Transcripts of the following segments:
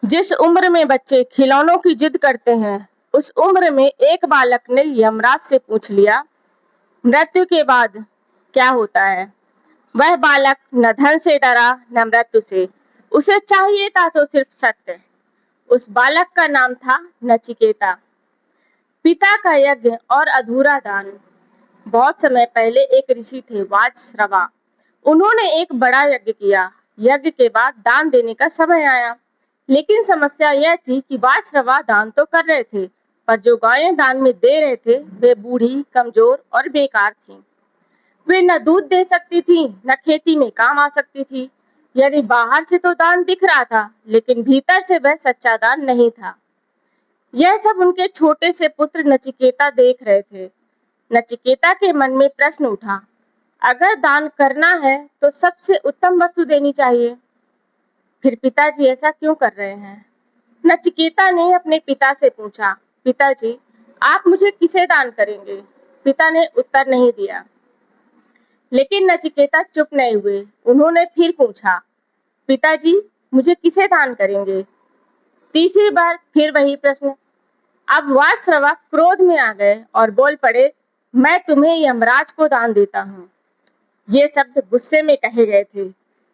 जिस उम्र में बच्चे खिलौनों की जिद करते हैं, उस उम्र में एक बालक ने यमराज से पूछ लिया, मृत्यु के बाद क्या होता है? वह बालक न धन से डरा न मृत्यु से। उसे चाहिए था तो सिर्फ सत्य। उस बालक का नाम था नचिकेता। पिता का यज्ञ और अधूरा दान। बहुत समय पहले एक ऋषि थे वाजश्रवा। उन्होंने एक बड़ा यज्ञ किया। यज्ञ के बाद दान देने का समय आया, लेकिन समस्या यह थी कि वाजश्रवा दान तो कर रहे थे, पर जो गायें दान में दे रहे थे वे बूढ़ी, कमजोर और बेकार थीं। वे न दूध दे सकती थी, न खेती में काम आ सकती थी। यानी बाहर से तो दान दिख रहा था, लेकिन भीतर से वह सच्चा दान नहीं था। यह सब उनके छोटे से पुत्र नचिकेता देख रहे थे। नचिकेता के मन में प्रश्न उठा, अगर दान करना है तो सबसे उत्तम वस्तु देनी चाहिए। फिर पिताजी ऐसा क्यों कर रहे हैं? नचिकेता ने अपने पिता से पूछा, पिताजी, आप मुझे किसे दान करेंगे? पिता ने उत्तर नहीं दिया। लेकिन नचिकेता चुप नहीं हुए। उन्होंने फिर पूछा, पिताजी, मुझे किसे दान करेंगे? तीसरी बार फिर वही प्रश्न। अब वाजश्रवा क्रोध में आ गए और बोल पड़े, मैं तुम्हें यमराज को दान देता हूँ। ये शब्द गुस्से में कहे गए थे,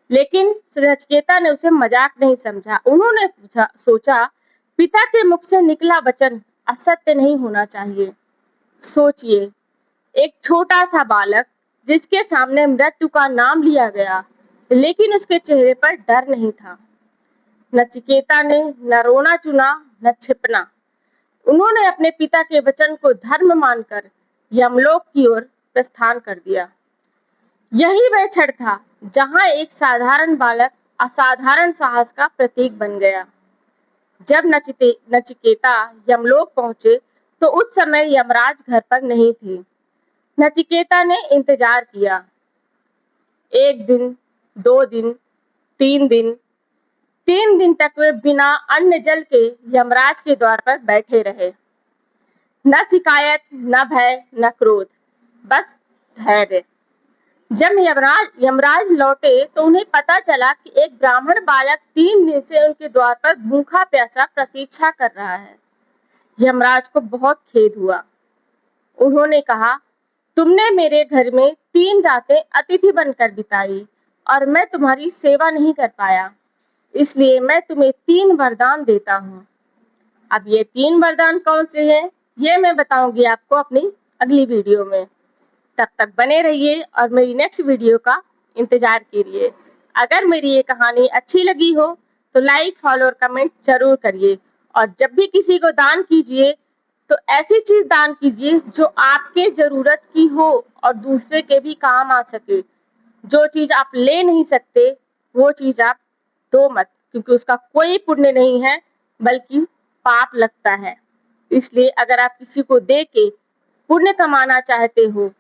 लेकिन नचिकेता ने उसे मजाक नहीं समझा। उन्होंने सोचा, पिता के मुख से निकला वचन असत्य नहीं होना चाहिए। सोचिए, एक छोटा सा बालक जिसके सामने मृत्यु का नाम लिया गया, लेकिन उसके चेहरे पर डर नहीं था। नचिकेता ने न रोना चुना न छिपना। उन्होंने अपने पिता के वचन को धर्म मानकर यमलोक की ओर प्रस्थान कर दिया। यही वह क्षण था जहां एक साधारण बालक असाधारण साहस का प्रतीक बन गया। जब नचिकेता यमलोक पहुंचे तो उस समय यमराज घर पर नहीं थे। नचिकेता ने इंतजार किया। 1 दिन, 2 दिन, 3 दिन। 3 दिन तक वे बिना अन्न जल के यमराज के द्वार पर बैठे रहे। न शिकायत, न भय, न क्रोध, बस धैर्य। जब यमराज लौटे तो उन्हें पता चला कि एक ब्राह्मण बालक 3 दिन से उनके द्वार पर भूखा प्यासा प्रतीक्षा कर रहा है। यमराज को बहुत खेद हुआ। उन्होंने कहा, तुमने मेरे घर में 3 रातें अतिथि बनकर बिताई और मैं तुम्हारी सेवा नहीं कर पाया, इसलिए मैं तुम्हें 3 वरदान देता हूँ। अब ये 3 वरदान कौन से हैं, ये मैं बताऊंगी आपको अपनी अगली वीडियो में। तब तक बने रहिए और मेरी नेक्स्ट वीडियो का इंतजार कीजिए। अगर मेरी ये कहानी अच्छी लगी हो तो लाइक, फॉलो और कमेंट जरूर करिए। और जब भी किसी को दान कीजिए तो ऐसी चीज दान कीजिए जो आपके जरूरत की हो और दूसरे के भी काम आ सके। जो चीज आप ले नहीं सकते वो चीज आप दो मत, क्योंकि उसका कोई पुण्य नहीं है बल्कि पाप लगता है। इसलिए अगर आप किसी को दे के पुण्य कमाना चाहते हो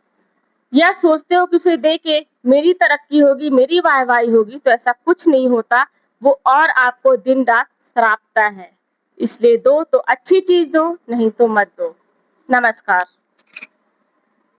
या सोचते हो कि उसे दे के मेरी तरक्की होगी, मेरी वाहवाही होगी, तो ऐसा कुछ नहीं होता। वो और आपको दिन रात सरापता है। इसलिए दो तो अच्छी चीज दो, नहीं तो मत दो। नमस्कार।